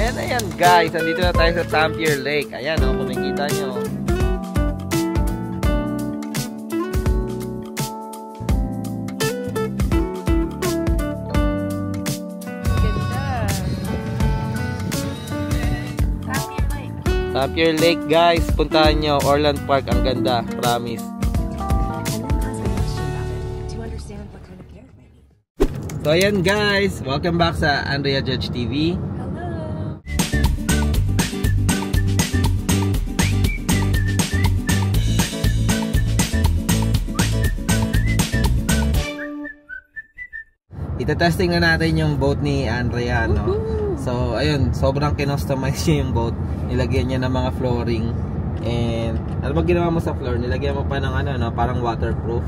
And ayan guys, andito na tayo sa Tampier Lake. Ayan o, kung makikita nyo. Tampier Lake guys, puntahan nyo. Orland Park, ang ganda, promise. So ayan guys, welcome back sa Andrea Judge TV. Hello! Itetesting na natin yung boat ni Andrea, no? So ayun, sobrang kinostomize niya yung boat. Nilagyan niya ng mga flooring. And ano ba ginawa mo sa floor? Nilagyan mo pa ng ano, no? Parang waterproof.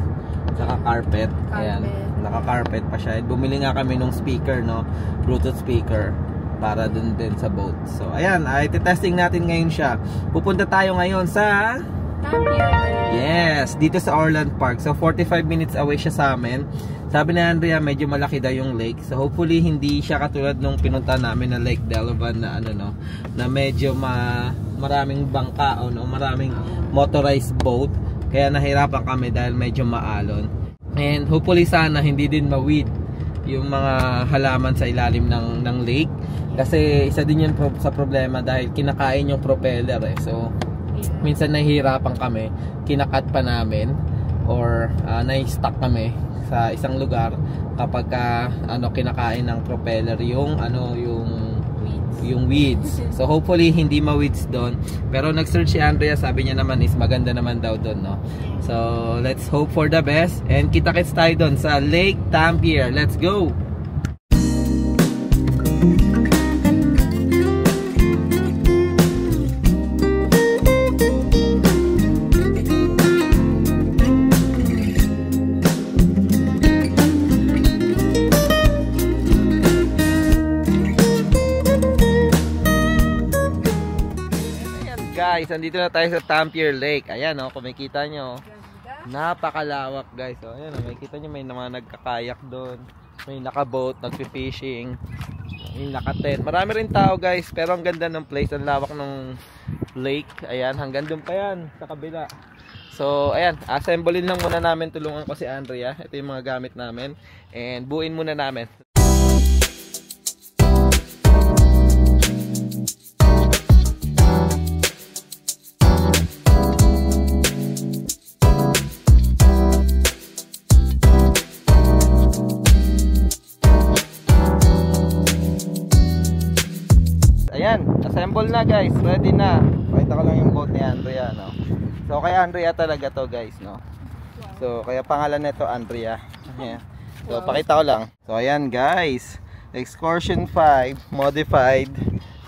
Saka carpet. Ayan. Naka-carpet pa siya. Bumili nga kami nung speaker, no? Bluetooth speaker para dun din sa boat. So, ayan, testing natin ngayon siya. Pupunta tayo ngayon sa Tampier Lake. Yes, dito sa Orland Park. So, 45 minutes away siya sa amin. Sabi ni Andrea, medyo malaki daw yung lake. So, hopefully, hindi siya katulad nung pinunta namin na Lake Delavan na ano, no? Na medyo maraming bangka o no? Maraming motorized boat. Kaya nahirapan kami dahil medyo maalon. And hopefully sana hindi din ma-weed yung mga halaman sa ilalim ng lake. Kasi isa din yun sa problema dahil kinakain yung propeller eh. So minsan nahihirapan kami, kinakat pa namin or na-stuck kami sa isang lugar kapag kinakain ng propeller yung weeds. So hopefully hindi ma-weeds doon. Pero nag-search si Andrea, sabi niya naman is maganda naman daw doon, no? So let's hope for the best. And kita-kits tayo doon sa Lake Tampier. Let's go! Guys, andito na tayo sa Tampier Lake. Ayan o, kung makikita nyo, napakalawak guys. O, ayan o, makikita nyo may mga nagkakayak doon, may nakaboat, nagpi-fishing, may nakatent. Marami rin tao guys, pero ang ganda ng place, ang lawak ng lake. Ayan, hanggang doon pa yan, sa kabila. So, ayan, assemblein lang muna namin, tulungan ko si Andrea. Ito yung mga gamit namin, and buuin muna namin. Ayan, assemble na guys, ready na. Pakita ko lang yung boat ni Andrea, no? So kay Andrea talaga to guys, no? So kaya pangalan nito Andrea. Ayan. So pakita ko lang. So ayan guys, Excursion 5 modified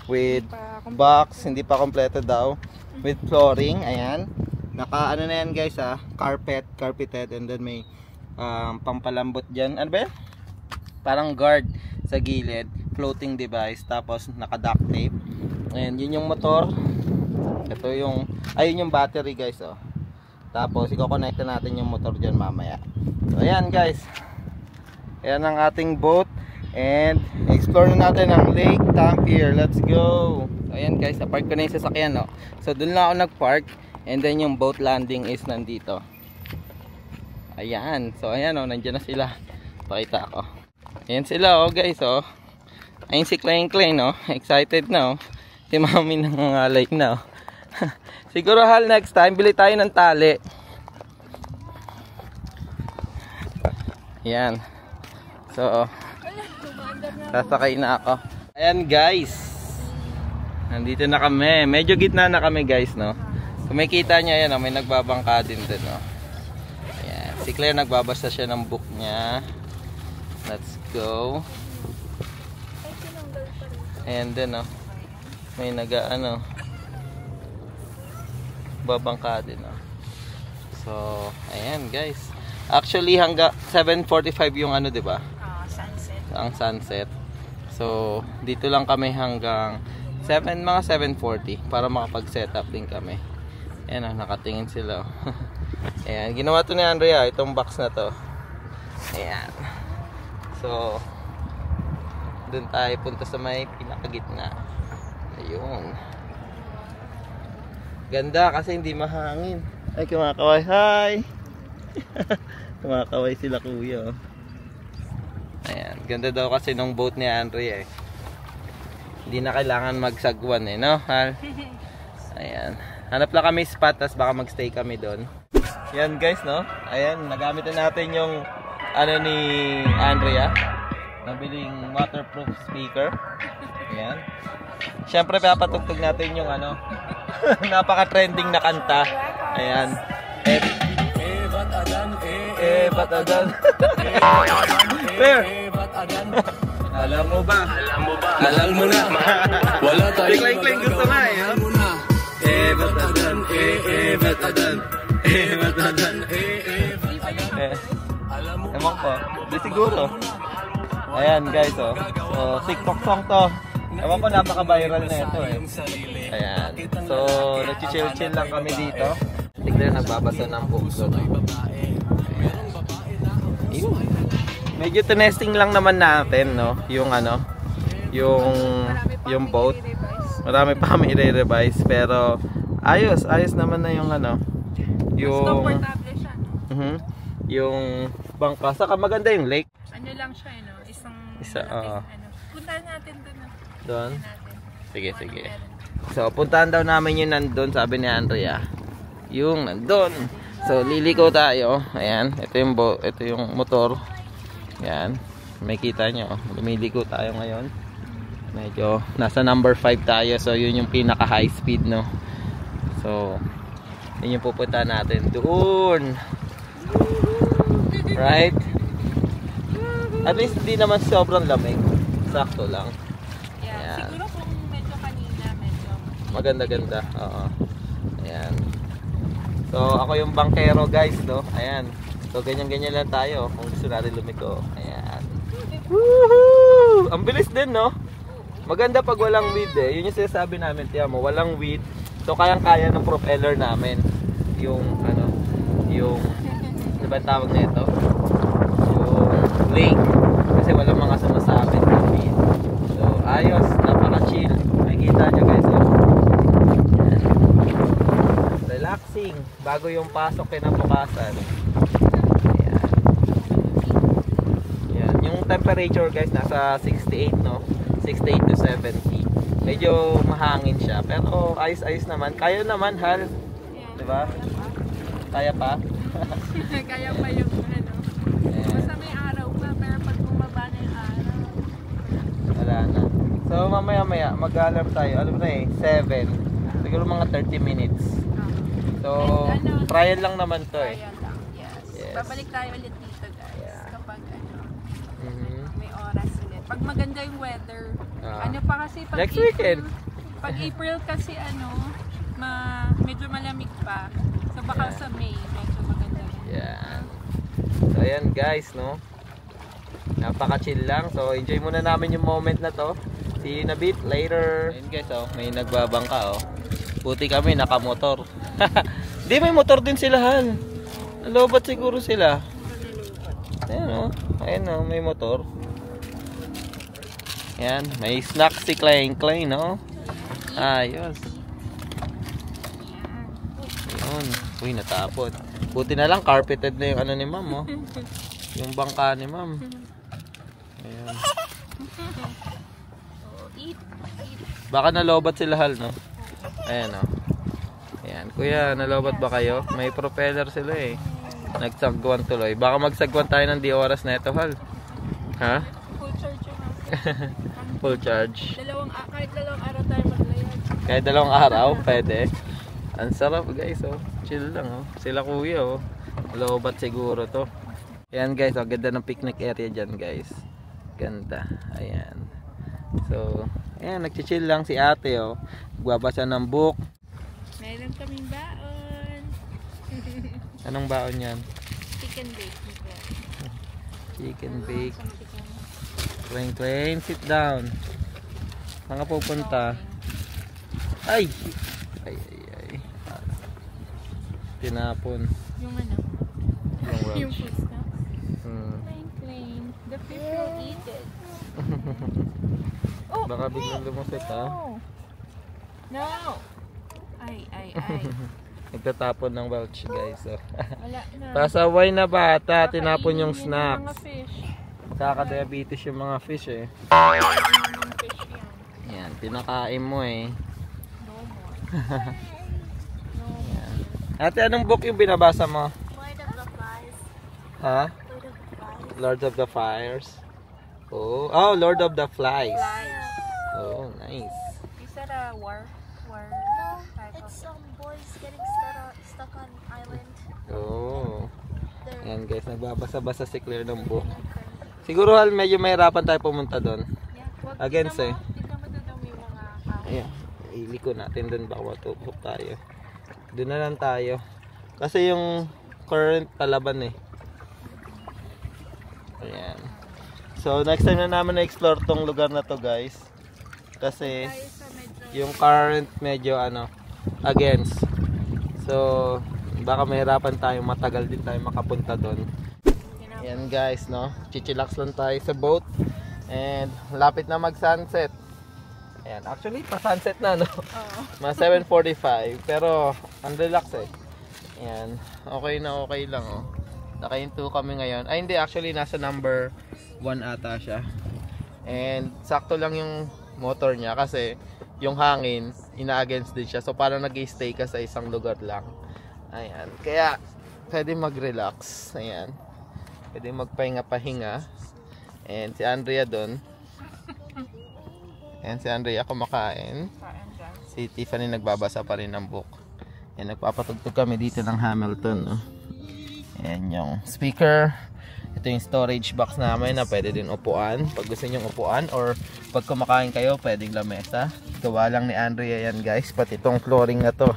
with box, hindi pa kompleto daw, with flooring. Ayan, naka ano na yan guys, carpeted, and then may pampalambot dyan. Ano ba yan? Parang guard sa gilid, floating device, tapos naka duct tape. And yun yung motor. Ito yung, ayun yung battery guys, oh. Tapos i-connect natin yung motor dyan mamaya. So ayan guys, ayan ang ating boat, and explore na natin ang Lake Tampier. Let's go. So ayan guys, na-park ko na yung sasakyan, no? So dun lang ako nag-park, and then yung boat landing is nandito. Ayan, so ayan, oh, nandiyan na sila. Pakita ako. Ayan sila, oh guys, oh. Ayun si Klein, no? Excited na, oh. Si mami nangangalay na, oh. Siguro hal next time bili tayo ng tali. Ayan. So sasakay na ako. Ayan guys, nandito na kami. Medyo gitna na kami guys, no? Kung makikita nyo, ayan, oh, may nagbabangka din dun, no? Ayan. Si Claire nagbabasa siya ng book niya. Let's go. And then, oh, may babangka din, oh. So ayan guys, actually hanggang 7:45 yung ano, 'di ba? Sunset. Ang sunset. So dito lang kami hanggang mga 7:40 para makapag-set up din kami. Ayan, oh, nakatingin sila, oh. Ayan, ginawa to ni Andrea, itong box na to. Ayan. So doon tayo punta sa may pinakagitna. Ayun. Ganda kasi hindi mahangin. Ay, kumakaway. Hi! Kumakaway sila kuya. Ayan. Ganda daw kasi nung boat ni Andre eh. Hindi na kailangan magsagwan eh, no? Ayan. Hanap lang kami spot, tas baka magstay kami doon. Yan guys, no? Ayan, nagamit na natin yung ano ni Andrea. Nabiling waterproof speaker. Ayan. Siyempre, papatugtog natin yung ano, napaka-trending na kanta. Ayan. Batadan. Fair. Alam mo ba? Alam mo na. Wala tayo. Kling-kling gusto nga eh. Batadan. Batadan. Batadan. Ewan ko. Di siguro. Ayan guys oh. So, TikTok song to. Ewan ko, napaka-viral na ito eh. Ayan. So, nag-chill-chill lang kami dito. Tignan, nagbabasa ng puso. Ayun. Medyo tinesting lang naman natin, no? Yung ano, yung boat. Marami pa kami i-revise, pero ayos naman na yung ano, yung comfortable siya. Yung bangka. Saka maganda yung lake. Ano lang siya, no? Isa, oo. Puntahan natin doon. Doon? Sige. So, puntahan daw namin yung nandun, sabi ni Andrea. Yung nandun. So, liliko tayo. Ayan, ito yung motor. Ayan, may kita nyo. Lumiliko tayo ngayon. Medyo, nasa number 5 tayo. So, yun yung pinaka high speed, no? So, yun yung pupuntahan natin. Doon! Right? At least hindi naman sobrang lamig. Sakto lang. Yeah, siguro kung medyo kanina, medyo maganda-ganda. Oo. Ayan. So, ako yung bankero guys, no? Ayan. So, ganyan-ganyan lang tayo kung gusto natin lumiko. Ayan. Woohoo! Ang bilis din, no? Maganda pag walang wind eh. Yun yung sinasabi namin, tiyan mo, walang wind. So, kayang-kaya ng propeller namin. Yung, ano, yung, ano ba tawag na ito? Yung lake. Kasi walang mga sumasabit na wind. So, ayos. Napaka-chill. Makikita nyo guys, oh. Relaxing. Bago yung pasok kinabukasan. Ayan. Ayan. Yung temperature guys, nasa 68, no? 68 to 70. Medyo mahangin siya. Pero ayos-ayos naman. Kaya naman, Hal. Diba? Kaya pa? kaya pa yung ano. Basta may araw pa, pero pag bumaba na yung araw, wala na. So mamaya mag-alarm tayo. Alam na eh, 7. Siguro mga 30 minutes. So, trial lang naman to eh. trial lang. Yes. Babalik tayo ulit dito guys. Yeah. Kapag ano, may oras ulit. Pag maganda yung weather. Ano pa kasi pag next weekend. Pag April kasi ano, medyo malamig pa. So baka sa May, medyo maganda. Yan. So ayan guys, no? Napaka-chill lang. So enjoy muna namin yung moment na to. See you in a bit later. Ayan guys, oh, may nagbabangka, oh. Buti kami nakamotor. Hindi, may motor din sila, Han. Nalobat siguro sila. Ayan, oh. Ayan, oh, may motor. Ayan, may snack si Klein, no? Ayos. Ayun. Uy, natapon. Buti na lang, carpeted na yung ano ni Ma'am, oh. Yung bangka ni Ma'am. Ayan. Baka nalobat sila, Hal, no? Ayan, oh. Ayan. Kuya, nalobat ba kayo? May propeller sila, eh. Nagsagwan tuloy. Baka magsagwan tayo ng di oras na ito, Hal. Ha? Full charge yung Full charge. kahit dalawang araw tayo maglayag. Kahit dalawang araw, pwede. Ang sarap guys, oh. Chill lang, oh. Sila kuya, oh. Lobat siguro to. Ayan guys, oh. Ganda ng picnic area dyan guys. Ganda. Ayan. So, ayan, nagchichill lang si ate, oh. Nagbabasa ng book. Meron kaming baon. Anong baon yan? Chicken bake. Chicken bake. Klein, sit down. Saan ka pupunta? Ay! Ay. Tinapon. Yung ano? Yung Yung roach. food snacks. Plain. The fish will eat it. Baka biglang lumusot, ha? Oh. No! Ay. Nagtatapon ng welch guys. So. Wala na. Pasaway na bata, Kakainin tinapon yung yan snacks. mga fish. Kaka-diabetes yung mga fish eh. Yung fish yan. Yan, pinakain mo eh. No more. Yan. Ate, anong book yung binabasa mo? Lord of the Flies. Ha? Lord of the Flies. Lord of the Fires. Oh, Lord of the Flies. Flies. Oh, nice. Is that a war No, type of... it's boys getting stuck on island. Oh. They're Yan guys, nagbabasa-basa si Claire ng book. Siguro medyo mahirapan tayo pumunta doon. Yeah, wag Against tingnan eh. mo, tingnan mo doon may mga kahoy. Ayan, iliko natin doon baka matupok tayo. Doon na lang tayo. Kasi yung current palaban eh. Ayan. So next time na namin na-explore tong lugar na to guys. Kasi Tayo sa medyo... yung current medyo against. So baka mahirapan tayo, matagal din tayo makapunta doon. Ayan guys, no? Chichilax lang tayo sa boat. And lapit na mag-sunset. Ayan, actually pa-sunset na, no? Oo. Mga 7:45, pero ang relax eh. Ayan, okay lang, oh. Nakahinto kami ngayon. Ay hindi, actually nasa number 1 ata siya. And sakto lang yung motor niya kasi yung hangin, ina-against din siya. So parang nag-stay ka sa isang lugar lang. Ayan, kaya pwede mag-relax. Ayan, pwede magpahinga-pahinga. And si Andrea doon. Ayan, si Andrea kumakain. Kain dyan. Si Tiffany nagbabasa pa rin ng book. Ayan, nagpapatugtog kami dito ng Hamilton, no? Ayan yung speaker. Ito yung storage box namin na pwede din upuan. Pag gusto nyo upuan or pag kumakain kayo, pwedeng lamesa. Gawa lang ni Andrea yan guys. Pati itong flooring na to.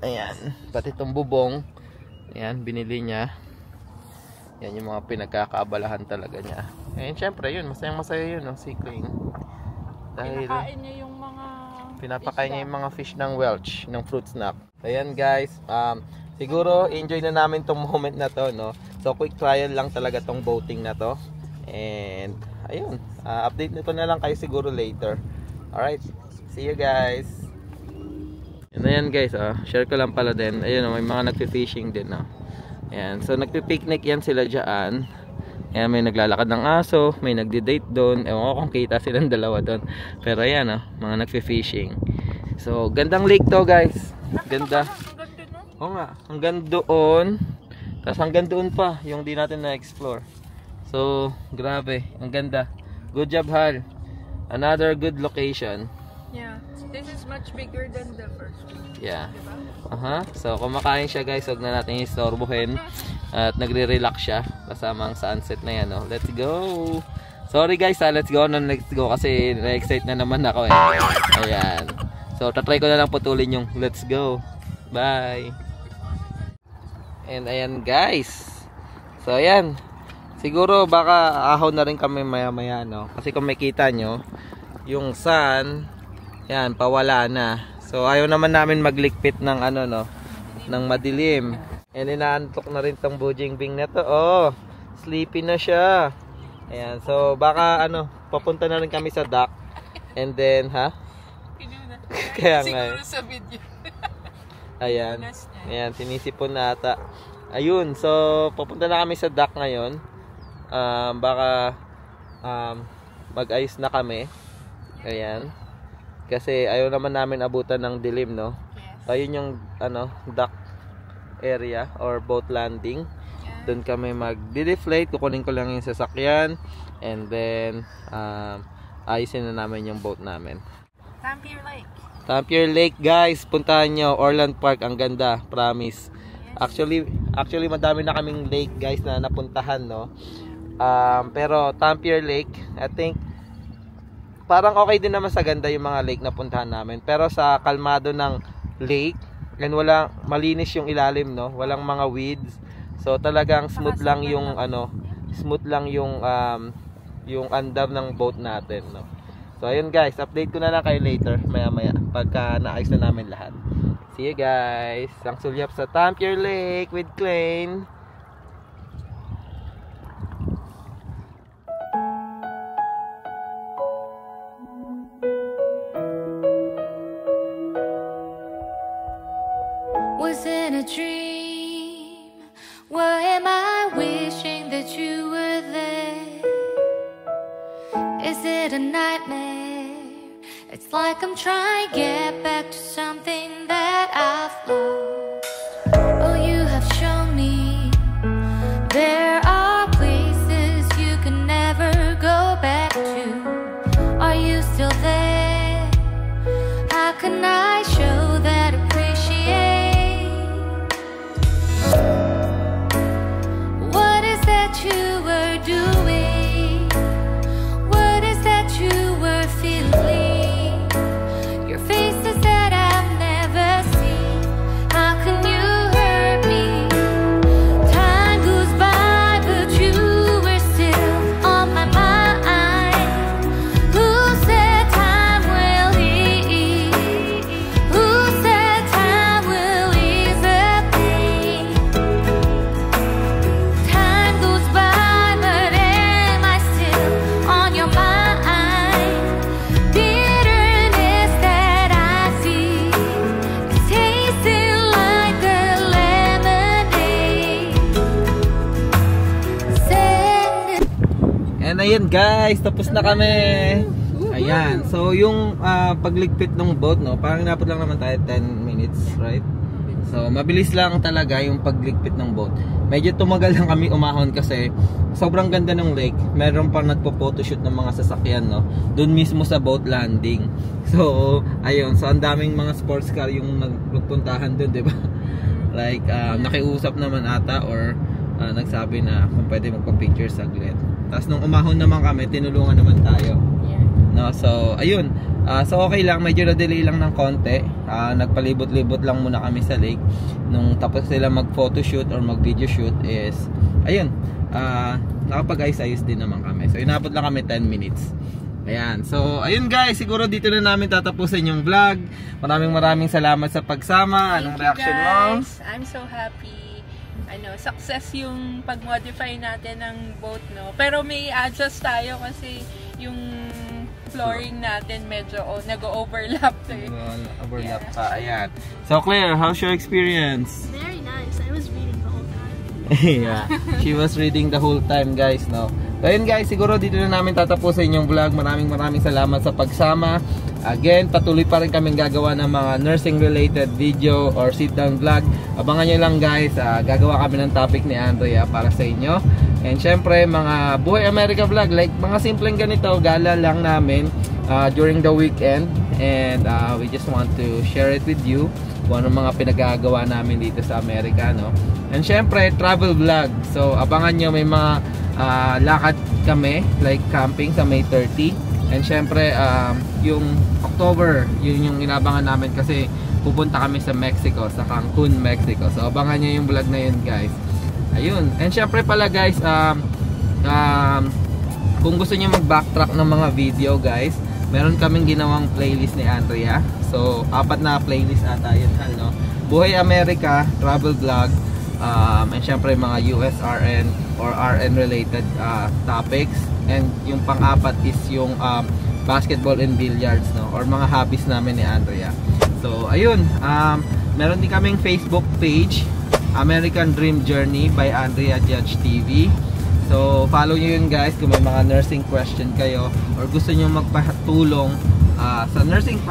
Ayan. Pati itong bubong. Ayan, binili niya. Yan yung mga pinagkakaabalahan talaga niya. Ayan, syempre yun. Masayang masaya yun, no? Si Clayne. Dahil Pinakain niya yung mga... pinapakain niya yung mga fish ng Welch, ng fruit snack. Ayan guys, siguro enjoy na namin tong moment na to, no? So quick trial lang talaga tong boating na to. And ayun, update nito na lang kayo siguro later. Alright, see you guys. Ayan guys, share ko lang pala din. Ayun, may mga nagfi-fishing din, no? Ayan, so nagpi-picnic yan sila dyan. Ayan, may naglalakad ng aso, may nagdi-date doon. Ewan ko kung kita silang dalawa doon. Pero ayan, mga nagfi-fishing. So, gandang lake to guys. Ganda. Oo nga, hanggang doon. Tapos hanggang doon pa, yung di natin na-explore. So, grabe, ang ganda. Good job, Hal. Another good location. Yeah, this is much bigger than the first one. Yeah. Diba? So, kumakain siya guys. Huwag na natin istorbohin. At nagre-relax siya. Kasama ang sunset na yan. Oh. Let's go! Sorry guys, let's go. Let's go. Kasi na-excite na naman ako eh. Ayan. So, tatry ko na lang putulin yung let's go. Bye! And ayan guys. So, ayan. Siguro baka ahon na rin kami maya-maya, no? Kasi kung makita nyo, yung sun, yan, pawala na. So ayaw naman namin maglikpit ng ng madilim. And inaantok na rin tong bujingbing na to. Oh, sleepy na siya. Ayan, so baka papunta na rin kami sa dock. And then, kaya nga. Siguro sa video. Ayan. Ayan, sinisipon na ata. Ayun, so papunta na kami sa dock ngayon. Baka mag-ayos na kami. Ayan. Kasi ayaw naman namin abutan ng dilim, no? Yes. Ayun yung dock area or boat landing. Yeah. Doon kami mag-deflate, kukunin ko lang yung sasakyan and then ayusin na namin yung boat namin. Tampier Lake. Tampier Lake guys, puntahan nyo. Orland Park, ang ganda, promise. Yes. Actually madami na kaming lake guys na napuntahan, no? Pero Tampier Lake, I think parang okay din naman sa ganda yung mga lake na puntahan namin. Pero sa kalmado ng lake, and walang malinis yung ilalim, no? Walang mga weeds. So talagang smooth lang yung yung andar ng boat natin, no? So ayun guys, update ko na lang kayo later, maya-maya pagka naayos na namin lahat. See you guys. Ang sulyap sa Tampier Lake with Clayne. dream? Why am I wishing that you were there? Is it a nightmare? It's like I'm trying to get back to something that I've lost. Oh, you have shown me there are places you can never go back to. Are you still there? How can I show that appreciate? What is that you were doing? What is that you were feeling? Your faces that I've never seen. How can you hurt me? Time goes by, but you were still on my mind. Who said time will heal? Who said time will ease the pain? Time goes by, but am I still on your mind? Bitterness that I see is tasting like the lemonade. Send it. And ayan guys, tapos na kami. Ayan, so yung pagligpit ng boat, no, parang napot lang naman tayo 10 minutes, right? So mabilis lang talaga yung pagligpit ng boat. Medyo tumagal lang kami umahon kasi sobrang ganda ng lake. Meron pa nagpo-photoshoot ng mga sasakyan, no, doon mismo sa boat landing. So ayun, so ang daming mga sports car yung nagpuntahan doon, 'di ba? Like nakiusap naman ata or nagsabi na kung pwede magpa-picture saglit. Tapos nung umahon naman kami, tinulungan naman tayo. No, so ayun. So okay lang, medyo na-delay lang ng konti. Nagpalibot-libot lang muna kami sa lake. Nung tapos sila mag-photoshoot or mag-video shoot is ayun. Nakapag-ayos-ayos din naman kami. So inabot lang kami 10 minutes. Ayan. So ayun guys, siguro dito na namin tatapusin yung vlog. Maraming salamat sa pagsama. Anong reaction mo? I'm so happy. Success yung pag-modify natin ng boat, no? Pero may adjust tayo kasi yung flooring natin medyo nag-overlap eh. Overlap pa. Ayan. So Claire, how's your experience? Very nice. I was reading the whole time. Yeah, she was reading the whole time guys, no? So ayun guys, siguro dito na namin tatapusin yung vlog. Maraming salamat sa pagsama. Again, patuloy pa rin kaming gagawa ng mga nursing related video or sit down vlog. Abangan nyo lang guys, gagawa kami ng topic ni Andrea para sa inyo. And syempre mga Buhay America vlog, like mga simpleng ganito, gala lang namin during the weekend. And we just want to share it with you kung anong mga pinagagawa namin dito sa Amerika, no? And syempre travel vlog. So abangan nyo, may mga lakad kami like camping sa May 30. And syempre yung October, yun yung inabangan namin kasi pupunta kami sa Mexico, sa Cancun, Mexico. So abangan nyo yung vlog na yun guys. Ayun. And syempre pala guys, kung gusto nyo mag-backtrack ng mga video guys, meron kaming ginawang playlist ni Andrea. So 4 na playlist ata yun, no? Buhay America, travel vlog, and syempre mga USRN or RN related topics. And yung pang-4 is yung basketball and billiards, no, or mga hobbies namin ni Andrea. So ayun, meron din kaming Facebook page, American Dream Journey by Andrea Judge TV. So follow nyo yun guys kung may mga nursing question kayo or gusto nyo magpatulong sa nursing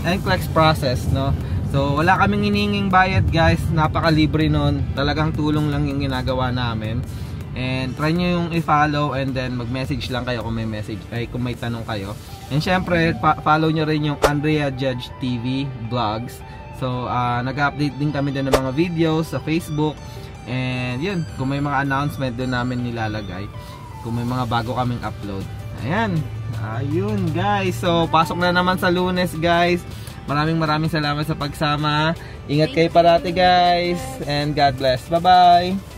NCLEX process, no. So wala kaming hinihinging bayad guys, napakalibre nun, talagang tulong lang yung ginagawa namin. And try nyo yung i-follow and then mag-message lang kayo kung may message, kung may tanong kayo. And syempre follow nyo rin yung Andrea Judge TV vlogs. So nag-update din kami din ng mga videos sa Facebook. And yun, kung may mga announcement doon namin nilalagay, kung may mga bago kaming upload. Ayan, ayun guys. So pasok na naman sa Lunes guys. Maraming salamat sa pagsama. Ingat kayo parati guys. And God bless. Bye bye.